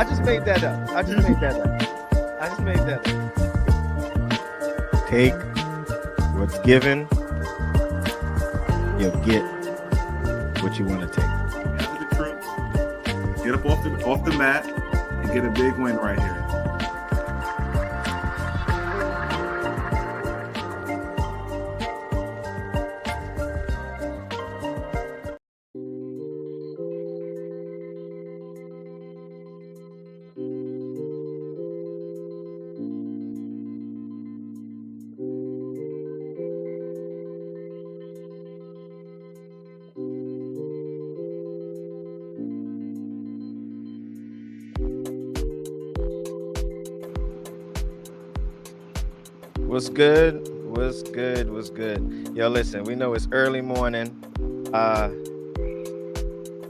I just made that up. I just made that up. I just made that up. Take what's given. You'll get what you want to take. After the trip, get up off the mat and get a big win right here. What's good? What's good? What's good? Yo, listen, we know it's early morning.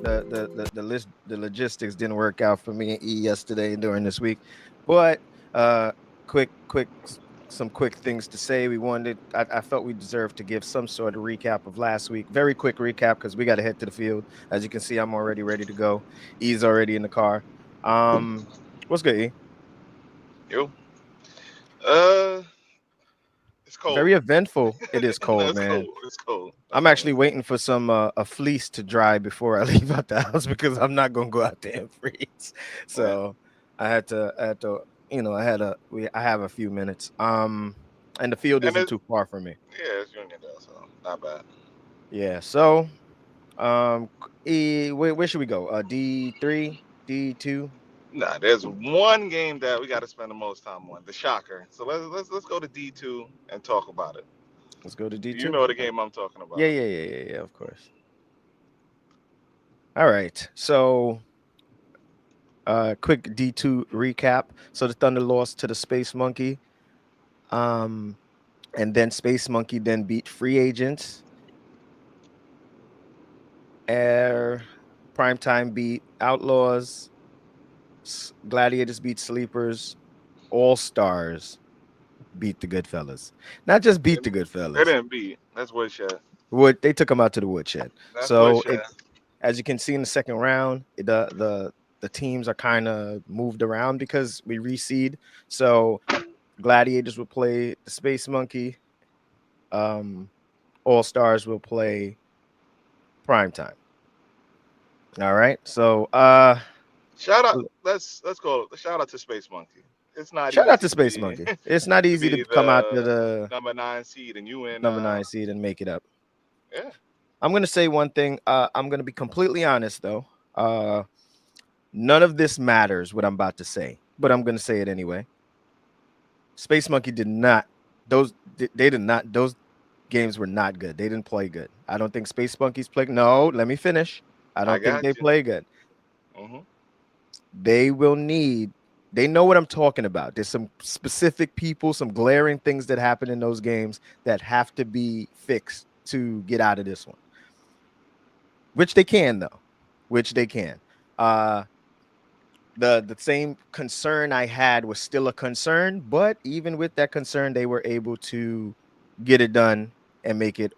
The logistics didn't work out for me and E yesterday during this week, but some quick things to say. I felt we deserved to give some sort of recap of last week. Very quick recap because we got to head to the field. As you can see, I'm already ready to go. E's already in the car. What's good, E? Yo. It's cold. Very eventful. It is cold, No, it's man. cold. It's cold. I'm actually waiting for some a fleece to dry before I leave out the house because I'm not gonna go out there and freeze. So I had to, I have a few minutes. And the field isn't too far from me. Yeah, it's Union though, so not bad. Yeah. So, where should we go? D3, D2. Nah, there's one game that we got to spend the most time on, the shocker. So let's go to D2 and talk about it. Let's go to D2. You know the game I'm talking about. Yeah, of course. All right. So, quick D2 recap. So the Thunder lost to the Space Monkey. And then Space Monkey then beat Free Agents. Primetime beat Outlaws. Gladiators beat Sleepers. All Stars beat the Goodfellas. Not just beat the Goodfellas. They didn't beat. That's woodshed. They took them out to the woodshed. That's so woodshed. As you can see in the second round, the teams are kind of moved around because we reseed. So Gladiators will play the Space Monkey. All Stars will play Primetime. All right. So shout out. Let's go. Shout out to Space Monkey. It's not shout out to Space Monkey. It's not easy to come out to the number 9 seed and you in number 9 seed and make it up. Yeah. I'm gonna say one thing. I'm gonna be completely honest though. None of this matters what I'm about to say, but I'm gonna say it anyway. Space Monkey did not. Those games were not good. They didn't play good. I don't think Space Monkey's played. No, let me finish. I don't think they play good. Mm-hmm. They will need. They know what I'm talking about. There's some specific people, some glaring things that happen in those games that have to be fixed to get out of this one. Which they can, though. Which they can. The same concern I had was still a concern, but even with that concern, they were able to get it done and make it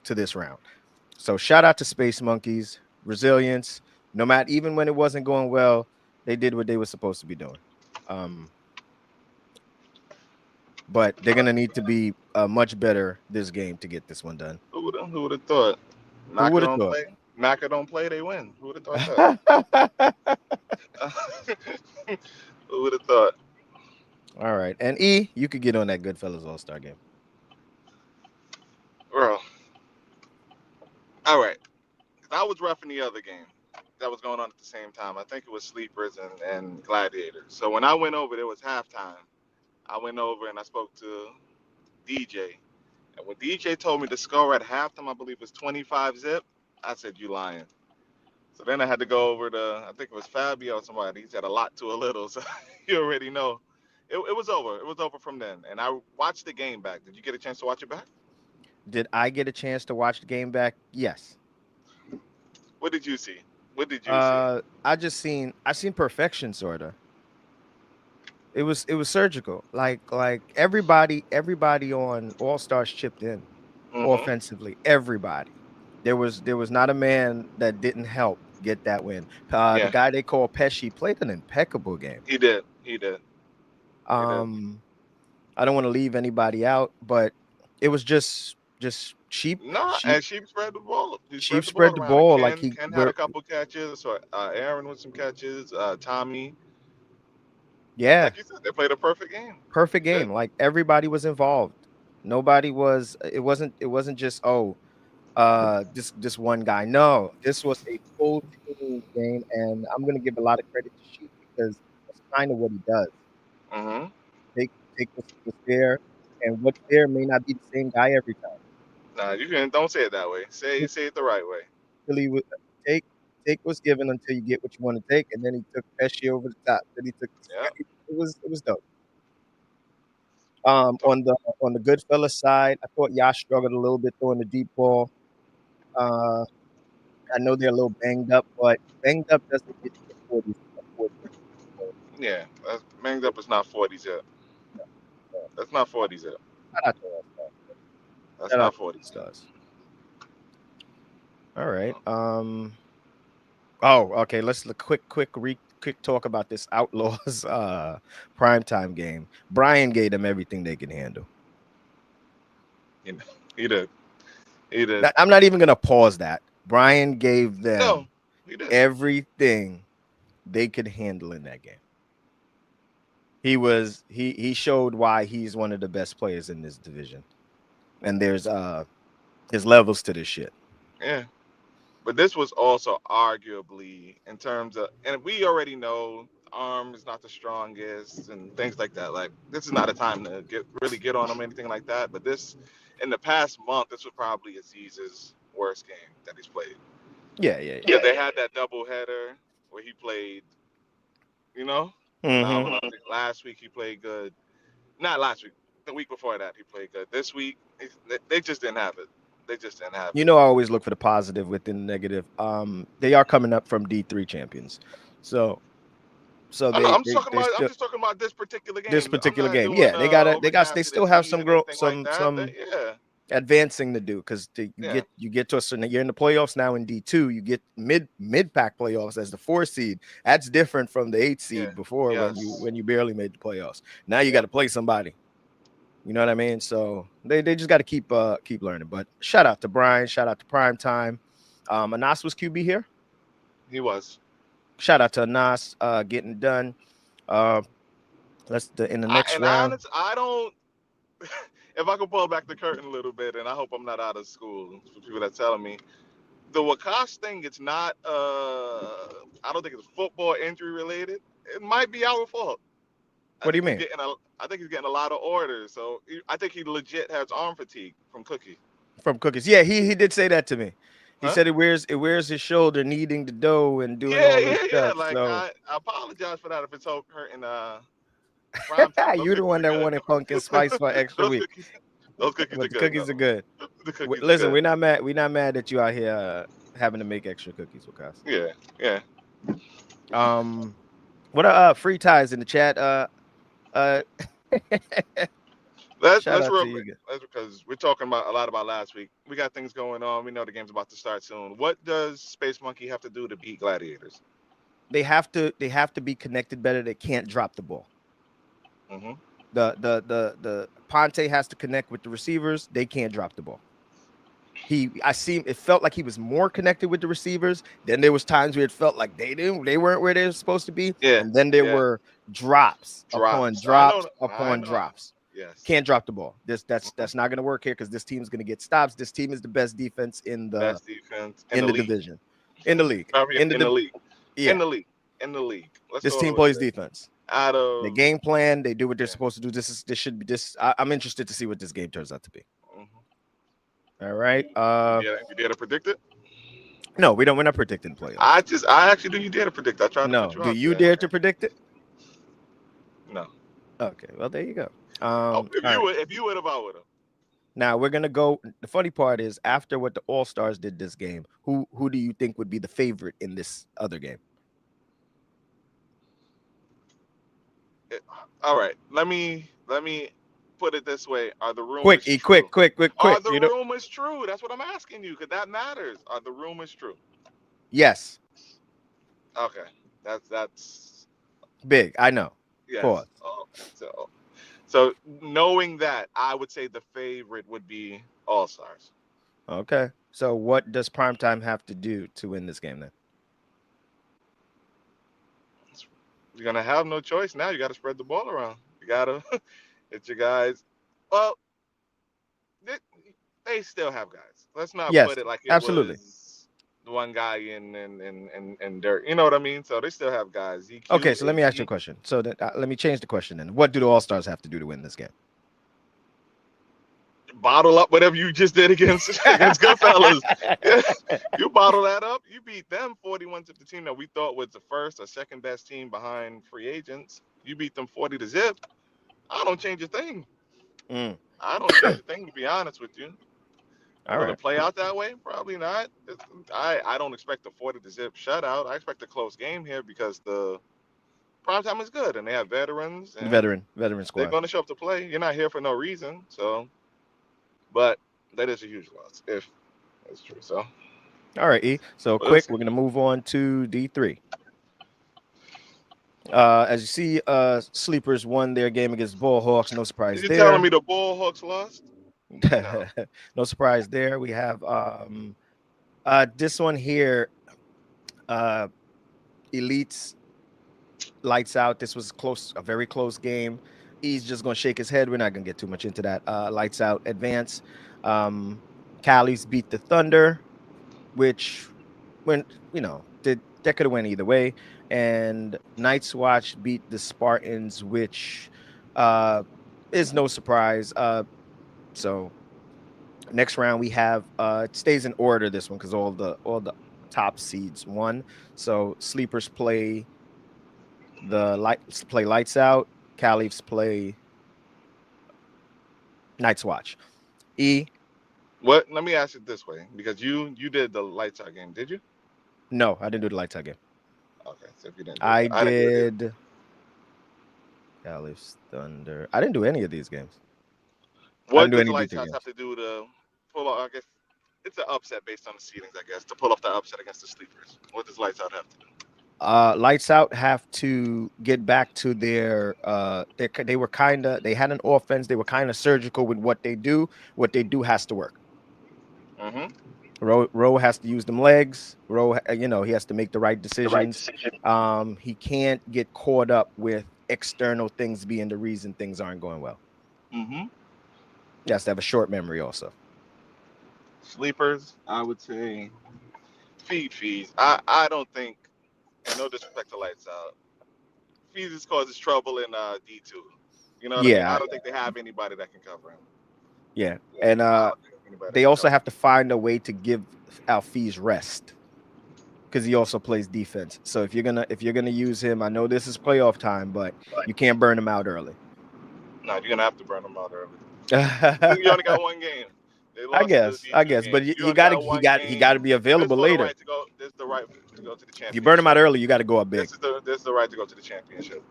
to this round. So shout out to Space Monkeys, resilience. No matter, even when it wasn't going well, they did what they were supposed to be doing. But they're gonna need to be much better this game to get this one done. Who would have thought? Who would have thought? Naka don't play, they win. Who would have thought that? Who would have thought? All right, and E, you could get on that Goodfellas All-Star game. Bro. All right. I was roughing the other game that was going on at the same time. I think it was Sleepers and Gladiators. So when I went over, there was halftime. I went over and I spoke to DJ. And when DJ told me the score at halftime, I believe it was 25-zip, I said, you lying. So then I had to go over to, I think it was Fabio or somebody. He said a lot to a little. So you already know. It was over. It was over from then. And I watched the game back. Did you get a chance to watch it back? Did I get a chance to watch the game back? Yes. What did you see? What did you see? I seen perfection, sorta. It was surgical. Like everybody on All Stars chipped in offensively. Everybody. There was not a man that didn't help get that win. The Yeah, guy they call Pesci played an impeccable game. he did. He did. He did. I don't want to leave anybody out, but it was just sheep. No, and she spread the ball. He Sheep spread the ball spread the around. ball like Ken had a couple catches. So Aaron with some catches. Tommy. yeah, Like you said, they played a perfect game. perfect They did. game. Like everybody was involved. Nobody was. It wasn't just this one guy. No, this was a full team game, and I'm gonna give a lot of credit to Sheep because that's kind of what he does. Mm-hmm. Take what's there, and what's there may not be the same guy every time. Nah, you can don't say it that way. Say it the right way. Really, take take what's given until you get what you want to take, and then he took Pesci over the top. Then he took Yeah. it was dope. On the Goodfellas side, I thought Yash struggled a little bit throwing the deep ball. Uh, I know they're a little banged up, but banged up doesn't get you the 40s. 40s. So, Yeah. That's manged up is not 40s yet. yeah. That's not 40s yet. Shout out to All Stars. That's Shout out not to All 40s yet. Stars. All right. Oh, okay. Let's quick talk about this Outlaws primetime game. Brian gave them everything they can handle. You know, he did. He did. I'm not even gonna pause that. Brian gave them No, he did. everything they could handle in that game. He showed why he's one of the best players in this division. And there's levels to this shit. Yeah. But this was also arguably in terms of, and we already know arm is not the strongest and things like that. Like this is not a time to really get on him or anything like that. But this, in the past month, this was probably Aziz's worst game that he's played. Yeah. Yeah, they had that double header where he played, you know. Mm-hmm. Last week he played good. Not last week. The week before that he played good. This week they just didn't have it. They just didn't have You it. know, I always look for the positive within the negative. They are coming up from D3 champions, so I'm they just talking about this particular game. this I'm particular not game. doing Yeah, they still have some that. Yeah. advancing to do because Yeah. you get to a certain, you're in the playoffs now in D2, you get mid pack playoffs as the 4 seed. That's different from the 8 seed before when you barely made the playoffs. Now you got to play somebody. You know what I mean? So they just got to keep learning. But shout out to Brian, shout out to Prime Time. Anas was QB here. He was. Shout out to Anas getting done. In the next round. I don't. If I could pull back the curtain a little bit, and I hope I'm not out of school for people that telling me the Wakash thing, it's not. I don't think it's football injury related. It might be our fault. What do you mean? I think he's getting a lot of orders, so I think he legit has arm fatigue from Cookie. From Cookies, yeah, he did say that to me. He said it wears his shoulder, kneading the dough and doing all this stuff. Like so I apologize for that if it's hurting. You the one that wanted pumpkin spice for extra week. Those cookies But are the good. cookies are good. The cookies Listen, are good. we're not mad that you out here having to make extra cookies with us. Yeah. What are free ties in the chat? Let's Shout out real to you quick. guys. That's because we're talking about a lot about last week. We got things going on. We know the game's about to start soon. What does Space Monkey have to do to beat Gladiators? They have to be connected better. They can't drop the ball. Mm-hmm. The Ponte has to connect with the receivers. They can't drop the ball. It felt like he was more connected with the receivers. Then there was times where it felt like they weren't where they were supposed to be. Yeah. And then there were drops upon drops. Yes. Can't drop the ball. That's not gonna work here because this team's gonna get stops. This team is the best defense in the division. In the league. In the league. Yeah. In the league. This team plays defense. Out of the game plan, they do what they're supposed to do. I'm interested to see what this game turns out to be. Mm-hmm. All right. You dare to predict it? No, we don't. We're not predicting playoffs. I actually do. You dare to predict? I tried. No. To put do you dare to predict it? No. Okay. Well, there you go. If you would have, I would have. Now we're gonna go. The funny part is after what the All Stars did this game, who do you think would be the favorite in this other game? All right. Let me put it this way. Are the rumors quick? Are the rumors true? That's what I'm asking you, because that matters. Are the rumors true? Yes. Okay, that's Big. I know. yes. Pause. So knowing that, I would say the favorite would be All Stars. Okay. So what does primetime have to do to win this game then? You're gonna have no choice now. You got to spread the ball around. You gotta. It's your guys. Well, they, they still have guys. Let's not Yes, put it like it absolutely. was the one guy in dirt. You know what I mean? So they still have guys. Okay, EQ, so let me ask you a AB, question. So let me change the question then. What do the All Stars have to do to win this game? bottle up whatever you just did against against Goodfellas. Yeah, you bottle that up. You beat them 41 to the team that we thought was the first or second best team behind free agents. You beat them 40 to zip. I don't change a thing. Mm, I don't change a thing, to be honest with you. all Will it right. play out that way? Probably not. I don't expect a 40 to zip shutout. I expect a close game here because the prime time is good and they have veterans and Veteran they're squad. going to show up to play. You're not here for no reason. So, but that is a huge loss if that's true. So, All right, E. So we'll quick, see. we're gonna move on to D3. As you see, Sleepers won their game against Bullhawks. No surprise You telling me there. the Bullhawks lost? No. No surprise there. We have this one here, uh Elites lights out. This was close, a very close game. He's just gonna shake his head. We're not gonna get too much into that. Lights out advance. Cali's beat the Thunder, which went, did that could have went either way. And Night's Watch beat the Spartans, which uh is no surprise. So next round we have it stays in order this one because all the top seeds won. So sleepers play lights out, Caliphs play Night's Watch. E What? Let me ask it this way because you did the lights out game, did you? No, I didn't do the lights out game. Okay, so if you didn't do I it, I didn't do it either. did Caliphs Thunder. I didn't do any of these games. I didn't What do does any lights D3 out have games. to do to pull off? I guess it's an upset based on the seedings. I guess to pull off the upset against the sleepers. What does lights out have to do? Lights out have to get back to they were kind of, they had an offense, they were kind of surgical with what they do. What they do has to work. Mm-hmm. Rowe has to use them legs. Rowe, he has to make the right The right decisions. decision. He can't get caught up with external things being the reason things aren't going well. Mm-hmm. He has to have a short memory also. Sleepers, I would say feed fees. I don't think, and no disrespect to lights out, fees is causes trouble in D2. You know what I mean? Yeah, I don't think they have anybody that can cover him. yeah, Yeah, and I don't think anybody that they can also cover have to find a way to give Alfiz rest because he also plays defense. So if you're gonna use him, I know this is playoff time, but him. you can't burn him out early. No, you're gonna have to burn them out early. You only I got one game. They lost the guess, D2 but game. You he only got got one he got to game. be This available for the later. right to go. This is the right to go to the If you burn him championship. out early, you got to go up big. This is the right to go to the championship.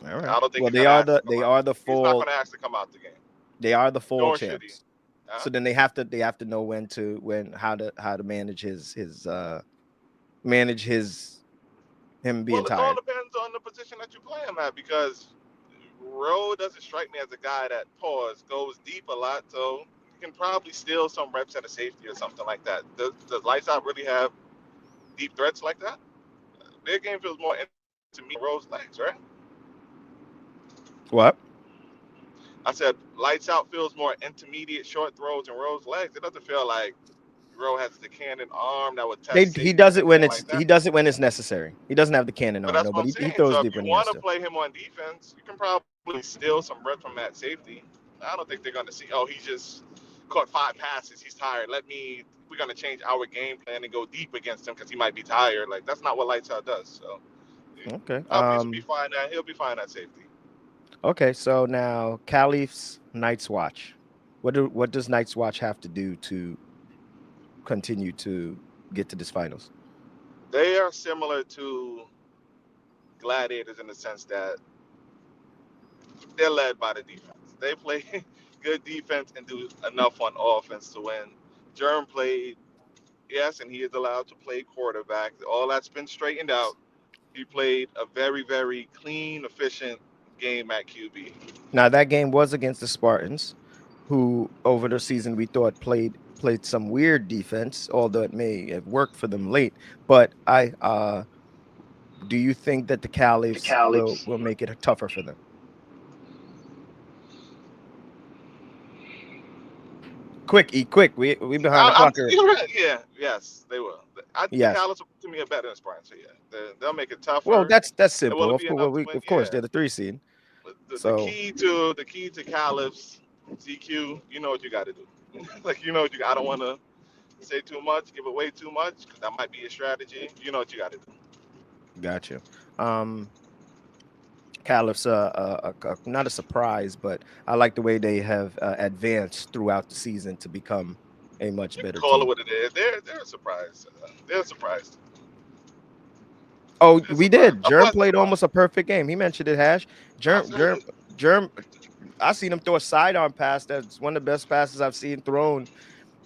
All right. I don't think Well, he's gonna ask to come they out. are the He's not full gonna ask to come out the game. they are the full Nor should he. champs. Huh? So then they have to know how to manage his him being Well, it all tired. depends on the position that you play him at because Rowe doesn't strike me as a guy that goes deep a lot, so you can probably steal some reps at a safety or something like that. Does Lights Out really have deep threats like that? Their game feels more to me Rowe's legs, right? What? I said Lights Out feels more intermediate short throws and Rowe's legs. It doesn't feel like Rowe has the cannon arm that would test He safeties does or it when anything like that. it's necessary. He doesn't have the cannon But arm, that's no, what but I'm he saying. throws So if deep you when he want has to to. play him on defense, you can probably steal some reps from that safety. I don't think they're going to see, oh, he just caught 5 passes. He's tired. We're going to change our game plan and go deep against him because he might be tired. Like, that's not what Lights Out does. So, Okay. he'll be fine at safety. Okay. So now Caliph's Night's Watch. What does Night's Watch have to do to continue to get to this finals? They are similar to Gladiators in the sense that they're led by the defense. They play good defense and do enough on offense to win. Germ played Yes, and he is allowed to play quarterback. All that's been straightened out. He played a very, very clean, efficient game at QB. Now that game was against the Spartans, who over the season we thought played some weird defense, although it may have worked for them late. But I do you think that the Caliphs will make it tougher for them? Quick, quick. We behind the clock here. You're right. Yeah, yes, they will. The Yes. Cowboys to me are better than Spartans. So yeah, they'll make it Well, tougher. that's And will simple. it Of be course, enough to win? of course Yeah. they're the 3 seed. But So the key to Caliphs, CQ, you know what you got to do. Like you know what you. I don't want to say too much, give away too much, because that might be a strategy. You know what you got to do. got you. Caliphs, not a surprise, but I like the way they have advanced throughout the season to become a much You can better call it team. what it is. They're surprised. They're surprised. Oh, They're we surprised. did. A Germ pleasant played surprise. almost a perfect game. He mentioned it, Hash. I Germ, said Germ, it. Germ. I seen him throw a sidearm pass. That's one of the best passes I've seen thrown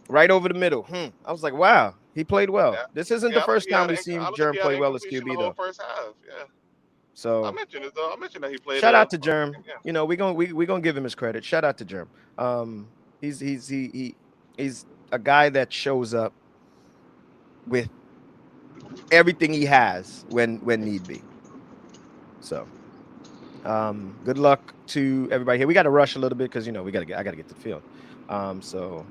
right over the middle. I was like, wow, he played well. Yeah. This isn't the Yeah, I don't think first he time had. we've I seen don't think Germ he had play an well as incompletion the QB whole though. first half. Yeah. I So mentioned it though. I mentioned that he played shout out to a Germ. freaking game. You know, we gonna give him his credit. Shout out to Germ. He's a guy that shows up with everything he has when need be. So good luck to everybody here. We got to rush a little bit because I gotta get to the field. So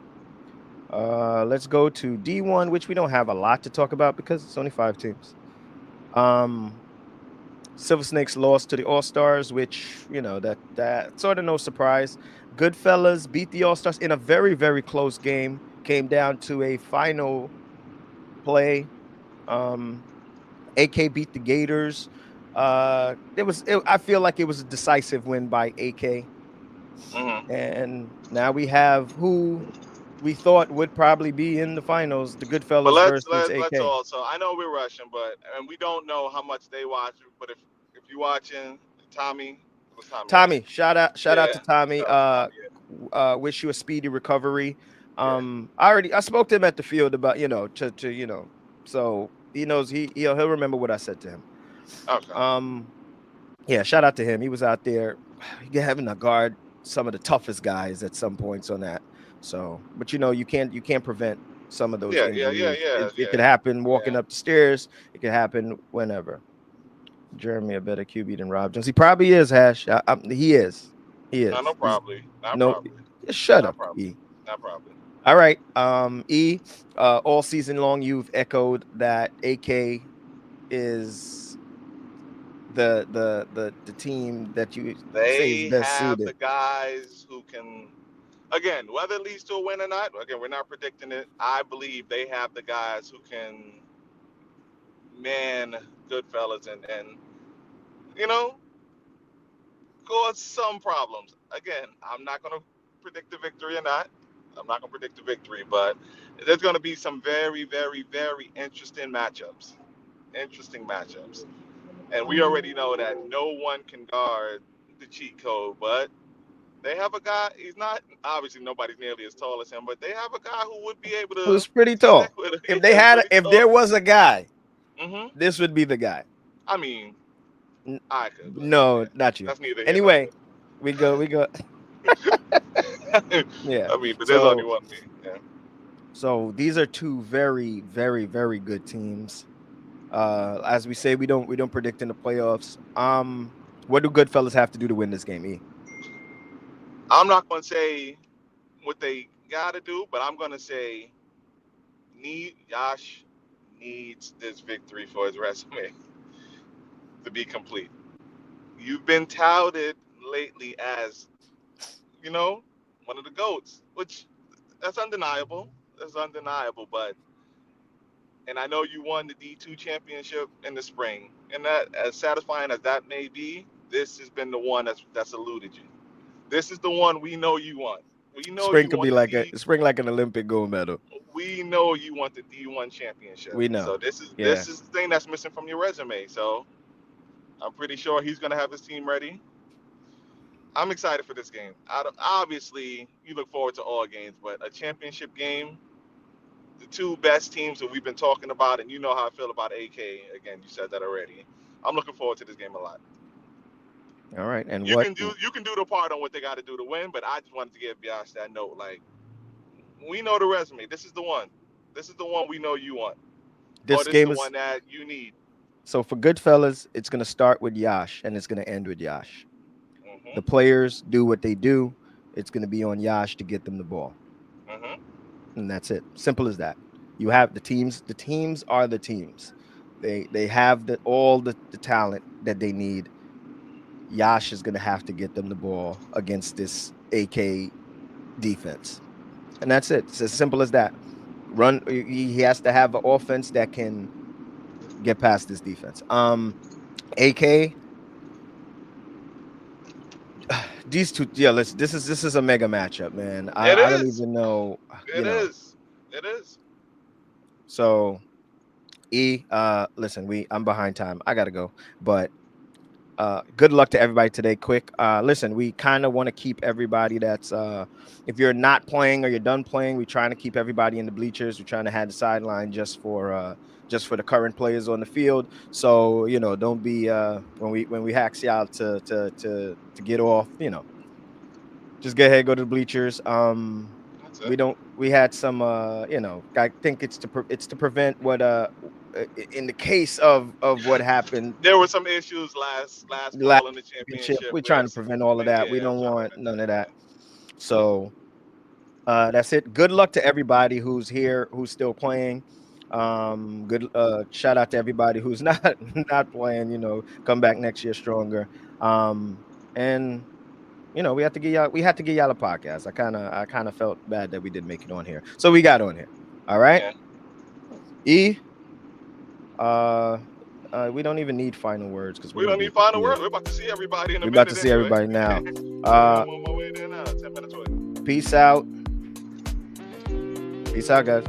let's go to D1, which we don't have a lot to talk about because it's only 5 teams. Silver Snakes lost to the All Stars, which that sort of no surprise. Goodfellas beat the All Stars in a very very close game. Came down to a final play. AK beat the Gators. I feel like it was a decisive win by AK. Mm-hmm. And now we have who we thought would probably be in the finals, the But Goodfellas let's versus let let's AK. also. I know we're rushing, but and we don't know how much they watch. But if you watching Tommy, it was Tommy, right? Tommy, shout out Yeah. to Tommy. Shout out to Tommy. Wish you a speedy recovery. Yeah. I spoke to him at the field about so he knows he'll remember what I said to him. Yeah. Okay. Yeah, shout out to him. He was out there having to guard some of the toughest guys at some points on that. So, but you can't prevent some of those Yeah. Yeah. Yeah. injuries. Yeah. It could Yeah. happen walking Yeah. up the stairs. It could happen whenever. Jeremy a better QB than Rob Jones. He probably is, Hash. He is. He No, no, is. He's probably. Not no. probably. Just shut Not up, probably. E. Not probably. All right. E. All season long, you've echoed that AK is the team that you say is They best have the suited. guys who can. Again, whether it leads to a win or not, again, we're not predicting it. I believe they have the guys who can man Goodfellas and you know cause some problems. Again, I'm not going to predict the victory or not. I'm not going to predict the victory, but there's going to be some very, very, very interesting matchups. Interesting matchups. And we already know that no one can guard the cheat code, but they have a guy. He's not obviously nobody's nearly as tall as him, but they have a guy who would be able Who's pretty to connect tall. with him. If they Yeah, had, pretty if tall. there was a guy, Hmm. this would be the guy. I mean, N- I could, but No, yeah, not you. that's neither here nor Anyway, we go. there. Yeah. I mean, but there's only So one me. Yeah. these are two very, very, very good teams. As we say, we don't predict in the playoffs. What do Goodfellas have to do to win this game? E. I'm not gonna say what they gotta do, but I'm gonna say Josh needs this victory for his resume to be complete. You've been touted lately as, you know, one of the goats, which that's undeniable. That's undeniable, but and I know you won the D2 championship in the spring, and that as satisfying as that may be, this has been the one that's eluded you. This is the one we know you want. We know Spring you could be want the like D. like an Olympic gold medal. We know you want the D1 championship. We know. So this is Yeah. the thing that's missing from your resume. So I'm pretty sure he's gonna have his team ready. I'm excited for this game. Obviously, you look forward to all games, but a championship game, the two best teams that we've been talking about, and you know how I feel about AK. Again, you said that already. I'm looking forward to this game a lot. All right. And You what? can do the part on what they got to do to win, but I just wanted to give Yash that note. Like, we know the resume. This is the one. This is the one we know you want. This This is game the is one that you need. so for Goodfellas. It's going to start with Yash and it's going to end with Yash. Mm-hmm. The players do what they do. It's going to be on Yash to get them the ball, Mm-hmm. and that's it. Simple as that. You have the teams. The teams are the teams. They have all the talent that they need. Yash is going to have to get them the ball against this AK defense, and that's it. It's as simple as that. Run. He has to have an offense that can get past this defense. AK. These two, yeah. This is a mega matchup, man. It I don't is. even know. It is. It is. So listen, I'm behind time. I gotta go. But good luck to everybody today. Quick. Listen, we kind of want to keep everybody that's if you're not playing or you're done playing, we're trying to keep everybody in the bleachers. We're trying to have the sideline just for the current players on the field. So, don't be when we hacks you out to get off, just go ahead, go to the bleachers. We had some I think it's to prevent what in the case of what happened There were some issues last last fall in the championship. championship. We're Where trying to prevent all of that. We don't trying to want prevent none of that. Yeah. So that's it. Good luck to everybody who's here, who's still playing. Good shout out to everybody who's not playing. Come back next year stronger. And we had to get y'all a podcast. I kind of felt bad that we didn't make it on here, so we got on here. All right. Yeah. We don't even need final words because we don't need final words. We're about to see everybody in a minute. We're about to see everybody now. I'm on my way there now. 10 minutes away. Peace out. Peace out, guys.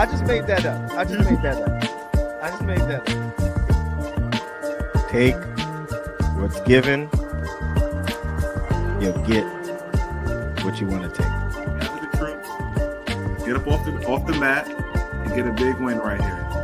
I just made that up. Take what's given. You'll get what you want to take. Get up off the mat and get a big win right here.